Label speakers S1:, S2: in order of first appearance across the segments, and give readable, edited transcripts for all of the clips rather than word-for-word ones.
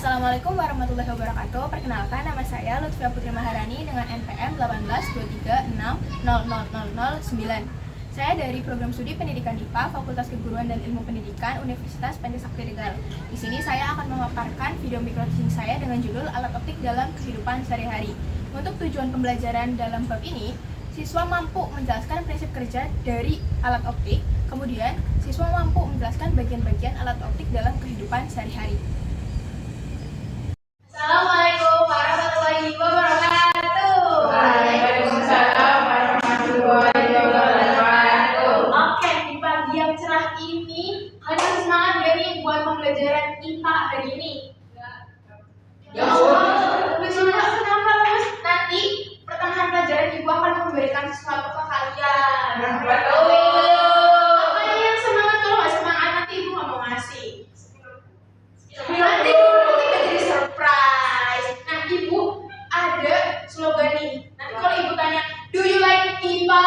S1: Assalamualaikum warahmatullahi wabarakatuh. Perkenalkan, nama saya Lutfia Putri Maharani dengan NPM 18236000009. Saya dari Program Studi Pendidikan IPA Fakultas Keguruan dan Ilmu Pendidikan Universitas Pendidikan Tegal. Di sini saya akan memaparkan video microteaching saya dengan judul Alat Optik dalam Kehidupan Sehari-hari. Untuk tujuan pembelajaran dalam bab ini, siswa mampu menjelaskan prinsip kerja dari alat optik, kemudian siswa mampu menjelaskan bagian-bagian alat optik dalam kehidupan sehari-hari.
S2: Assalamualaikum warahmatullahi wabarakatuh.
S3: Waalaikumsalam warahmatullahi wabarakatuh.
S2: Oke, di pagi yang cerah ini, kalian harus semangat ya nih buat pembelajaran IPA hari ini. Ya Allah, kenapa Mas? Nanti pertengahan pelajaran Ibu akan memberikan sesuatu ke kalian. Apa yang semangat? Kalau nggak semangat nanti Ibu nggak mau ngasih. Nanti jadi surprise. Nah, Ibu ada slogan nih. Nanti kalau Ibu tanya, do you like IPA?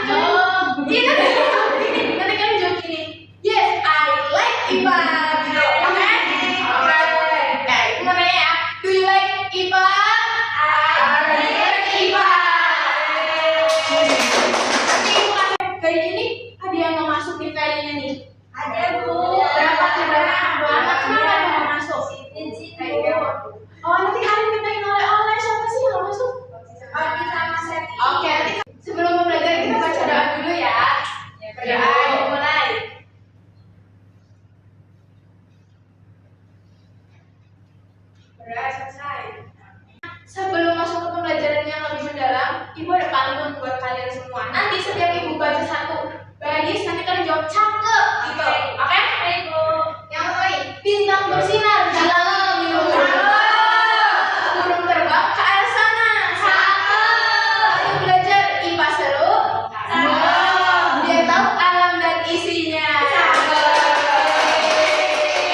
S2: Nanti kalian jawab gini, yes, I like IPA. Gitu, oke? Oke, Ibu mau nanya ya, do you like IPA? I like IPA. Nanti Ibu hari ini ada yang mau masuk nih kayaknya nih. Ada, Bu. Berapa banget? Kenapa ada yang mau masuk? Oh, nanti kalian mintain oleh-oleh. Siapa sih yang mau masuk? Adi sama Seti. Oke, nanti sebelum belajar kita baca doa dulu ya. Ayo mulai. Udah selesai. Sebelum masuk ke pembelajaran yang lebih mendalam, Ibu ada pantun buat kalian semua. Nanti setiap Ibu baca satu baris, nanti kalian jawab cakep gitu. Oke? Ibu. Yang pertama, bintang bersinar di langit biru. Burung terbang ke arah sana. Ayo belajar IPA seru. Dia tahu alam dan isinya.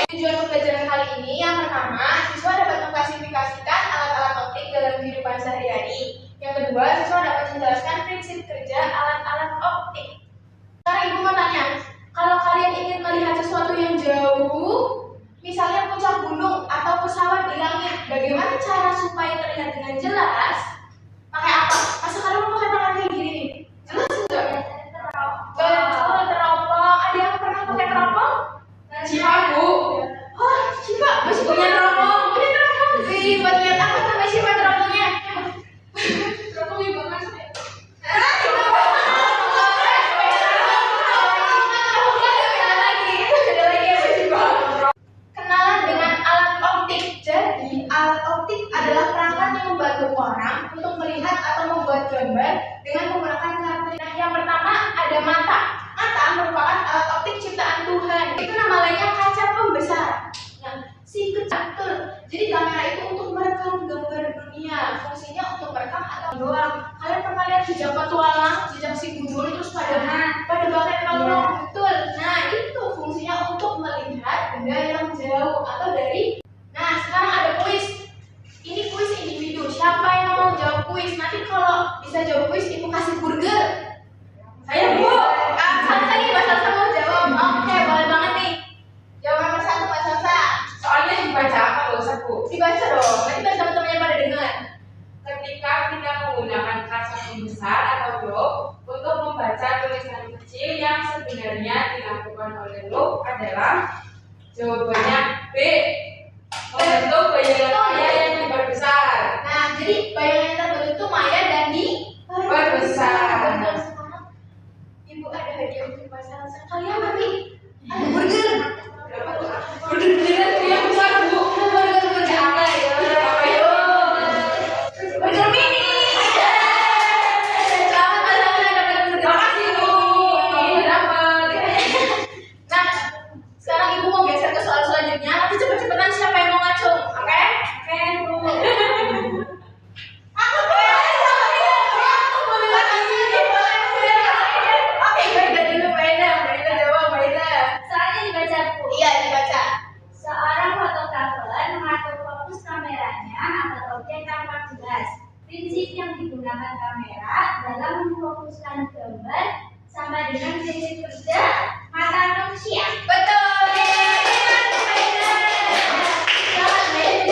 S2: Tujuan pembelajaran kali ini yang pertama, siswa dapat mengklasifikasikan alat-alat optik dalam kehidupan sehari-hari. Yang kedua, siswa dapat menjelaskan prinsip kerja alat-alat optik. Sekarang Ibu mau tanya, kalau kalian ingin melihat sesuatu yang jauh, misalnya puncak gunung atau pesawat di langit, bagaimana cara supaya terlihat dengan jelas? Pakai apa? Masa kalian mau pakai tangan kayak gini nih? Jelas enggak? Betul, teropong. Ada yang pernah pakai teropong?
S3: Cipa, Bu.
S2: Oh, Cipa, masih punya teropong. Punya teropong. Wih, buat lihat apa namanya Cipa teropongnya? Teropong Ibu masuk ya? Kenalan dengan alat optik. Jadi, alat optik adalah perangkat yang membantu orang untuk melihat atau membuat gambar dengan menggunakan karakter. Nah, yang pertama ada mata. Mata merupakan alat optik ciptaan Tuhan. Itu nama lainnya kaca pembesar. Nah, si kecil. Jadi kamera itu untuk merekam gambar dunia. Fungsinya untuk merekam atau doang. Kalian pernah lihat jejak petualang, jejak si gundul terus pada pakai nolong, betul. Nah, itu fungsinya untuk melihat benda yang jauh atau dari. Nah, sekarang ada kuis. Ini kuis individu. Siapa yang mau jawab kuis? Nanti kalau bisa jawab kuis, Ibu kasih burger. Ayo, Bu. Salsa nih, Mbak Salsa mau jawab. Oke, boleh banget nih. Jawaban nomor 1, Mbak Salsa.
S3: Soalnya dibaca apa loh, Bu?
S2: Dibaca dong. Nanti biar teman-temannya pada dengar.
S3: Ketika kita menggunakan kaca pembesar atau dot untuk membaca tulisan kecil yang sebenarnya dilakukan oleh loop adalah jawabannya B. Membentuk bayangan maya yang diperbesar.
S2: Nah, jadi bayangan yang terbentuk itu maya dan
S3: Perbesar.
S2: Betul. Sekarang Ibu ada hadiah untuk Mbak Salsa. Kalian nanti ada burger.
S3: Bener-bener yang besar, Bu.
S2: Burger apa ya?
S3: Ayo.
S2: Burger mini. Selamat Mbak Salsa dapat burger.
S3: Makasih, Bu.
S2: Dapat. Nah, sekarang Ibu mau geser ke soal selanjutnya. Nanti cepet-cepetan siapa yang mau ngacung, oke? Oke, Bu. Aku boleh lagi. Oke, baik dulu Mbak Ida. Mbak Ida jawab, Mbak Ida.
S4: Soalnya dibaca, Bu.
S2: Iya, dibaca.
S4: Seorang fotografer mengatur fokus kameranya agar objek tampak jelas. Prinsip yang digunakan kamera dalam memfokuskan gambar sama dengan prinsip kerja mata manusia.
S2: Betul. Selamat, Mbak Ida.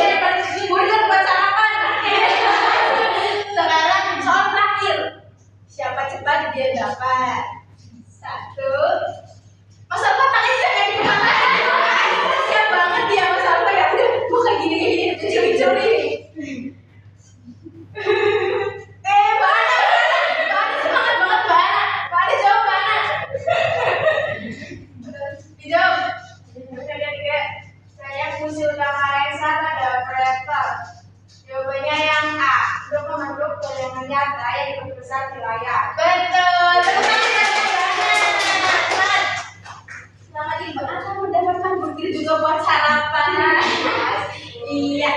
S4: nyata yang diperbesar di layar.
S2: Betul. Tepuk tangan. Selamat Ibu akan mendapatkan burger juga buat sarapan. Iya.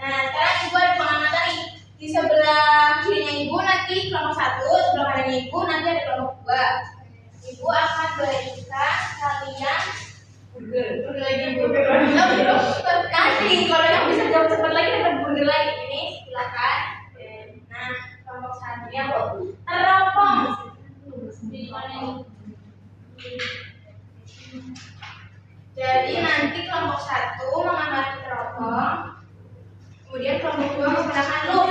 S2: Nah, sekarang Ibu ada pengamatan nih. Di sebelah kirinya Ibu nanti kelompok 1, sebelah kanannya Ibu nanti ada kelompok 2. Ibu akan berikan kalian burger lagi. Nanti kalau yang bisa jawab cepat lagi dapat burger lagi. Ini silakan. Nah, kelompok 1 ya, Bu. Teropong. Di mana ini? Jadi nanti kelompok 1 mengamati teropong, kemudian kelompok 2 menggunakan loop.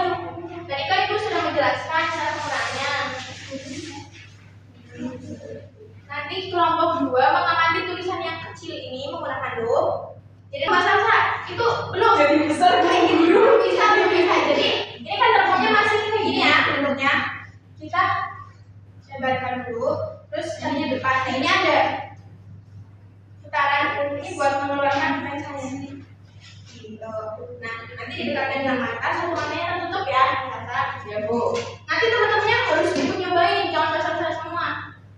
S2: Tadi kan Ibu sudah menjelaskan cara penggunaannya. Nanti kelompok 2 mengamati tulisan yang kecil ini menggunakan loop. Jadi masalah itu belum. Jadi besar belum bisa. Jadi ini kan teropongnya masih kayak gini ya bentuknya. Kita sebarkan dulu. Terus caranya depan. Nah, ini ada putaran ini buat mengeluarkan pensanya gitu. Nah, nanti didekatkan dengan mata, satu matanya tertutup ya, mata. Ya, Bu. Nanti teman-temannya harus Ibu nyobain, jangan besar-besar semua.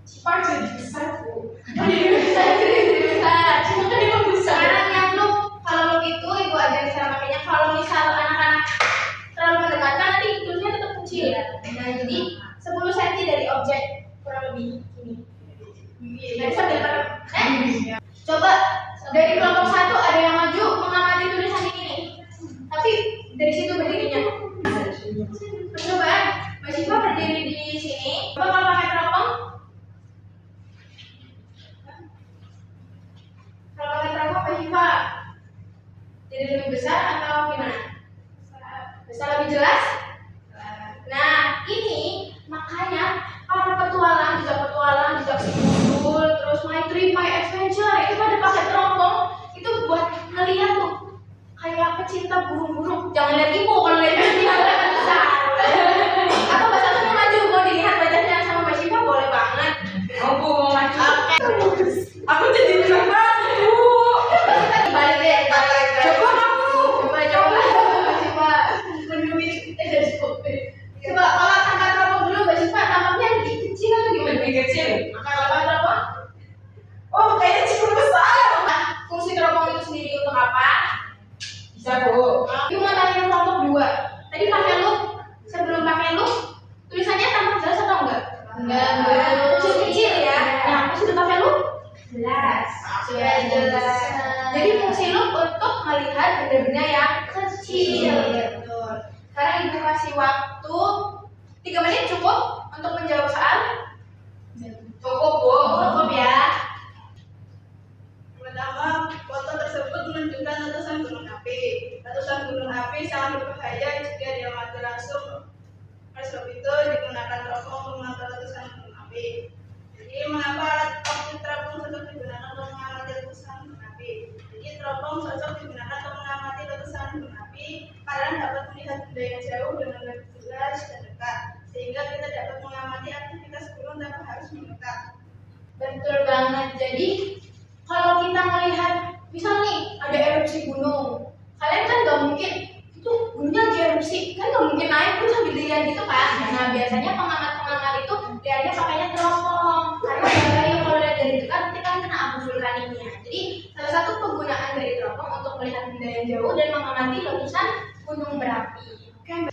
S2: Cipar jadi besar, Bu. Jadi besar. Cuma kan emang besar. Sekarang yang loop, kalau loop itu Ibu ajarin cara makanya. Kalau misal anak-anak terlalu mendekatkan, nanti tulisnya tetap kecil. Nah, jadi 10 cm dari objek kurang lebih ini. Nah, sambil coba dari kelompok 1 ada yang maju mengamati tulisan ini. Tapi dari situ berdirinya. Percobaan. Mbak Syifa berdiri di sini. Coba kalau pakai teropong. Kalau pakai teropong Mbak Syifa jadi lebih besar atau gimana? Bisa lebih jelas? Nah, ini makanya para petualang, jejak simpul, terus my trip, my adventure itu pada pakai teropong itu buat ngeliat tuh kayak pecinta burung-burung. Jangan lihat Ibu, kalau lihat Ibu akan besar. Atau Mbak Satu mau maju, mau dilihat wajahnya sama Mbak Syifa boleh banget.
S3: Oh, Bu mau maju.
S2: Oke.
S3: Aku jadi besar banget, Bu.
S2: Balik deh, balik.
S3: Coba kamu.
S2: Coba. Mbak Syifa menemui teleskop. Coba kalau sampai teropong dulu Mbak Syifa tampaknya lebih kecil atau gimana?
S3: Lebih kecil.
S2: Kalau pakai teropong?
S3: Oh, kayaknya cukup besar.
S2: Nah, fungsi teropong itu sendiri untuk apa?
S3: Bisa, Bu.
S2: Ibu mau tanya kelompok 2. Tadi pakai loop, sebelum pakai loop, tulisannya tampak jelas atau enggak? Enggak. Kecil-kecil ya. Nah, pas sudah pakai loop?
S4: Jelas.
S2: Sudah jelas. Jadi fungsi loop untuk melihat benda-benda yang kecil. Betul. Sekarang Ibu kasih waktu 3 menit cukup untuk menjawab soal?
S3: Cukup, Bu.
S2: Cukup ya.
S5: Pertama, foto tersebut menunjukkan letusan gunung api. Letusan gunung api sangat berbahaya jika diamati langsung. Oleh sebab itu digunakan teropong untuk memantau letusan gunung api. Jadi mengapa alat optik teropong cocok digunakan untuk mengamati letusan gunung api? Jadi teropong cocok digunakan untuk mengamati letusan gunung api karena dapat melihat benda yang jauh dengan lebih jelas dan dekat, sehingga kita dapat mengamati aktivitas gunung tanpa harus mendekat.
S2: Betul banget. Jadi kalau kita melihat, misal nih ada erupsi gunung, kalian kan nggak mungkin itu gunungnya lagi erupsi, kan nggak mungkin naik terus sambil dilihat gitu kan. Nah, biasanya pengamat-pengamat itu dia pakainya teropong karena bahaya kalau lihat dari dekat nanti kan kena abu vulkaniknya. Jadi salah satu penggunaan dari teropong untuk melihat benda yang jauh dan mengamati letusan gunung berapi. Oke.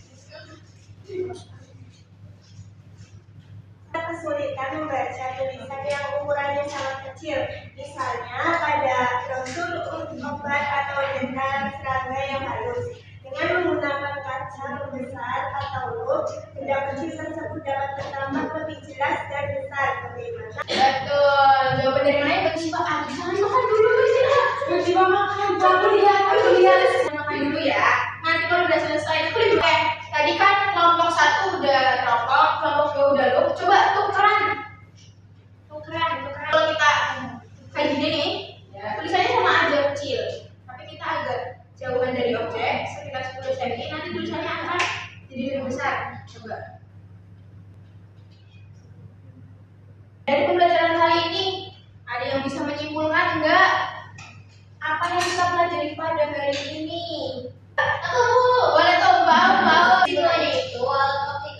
S4: Kesulitan membaca tulisan yang ukurannya sangat kecil, misalnya pada brosur obat atau dental serangga yang halus. Dengan menggunakan kaca besar atau loop, benda kecil tersebut dapat tertampak lebih jelas dan besar. Bagaimana?
S2: Betul. Jawaban dari mana? Mbak Syifa. Jangan makan dulu Mbak Syifa. Mbak Syifa makan. Aku lihat. Makan dulu ya. Nanti kalau udah selesai itu lebih baik. Tadi kan kelompok 1 udah teropong, kelompok 2 udah loop. Coba tukeran. Kalau kita kayak gini nih, ya, tulisannya sama aja kecil. Tapi kita agak jauhan dari objek, sekitar 10 cm. Nanti tulisannya akan jadi lebih besar. Coba. Dari pembelajaran kali ini, ada yang bisa menyimpulkan enggak? Apa yang kita pelajari pada hari ini? Tunggu, boleh tuh, bau.
S4: Itu alat optik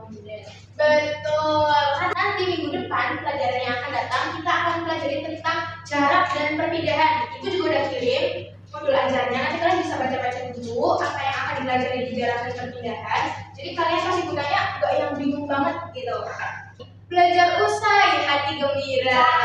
S4: model.
S2: Betul. Nanti minggu depan pelajaran yang akan datang kita akan pelajari tentang jarak dan perpindahan. Itu juga udah kirim modul ajarnya. Nanti kalian bisa baca-baca dulu apa yang akan dipelajari di jarak dan perpindahan. Jadi kalian pasti gunanya gak yang bingung banget gitu. Belajar usai, hati gembira.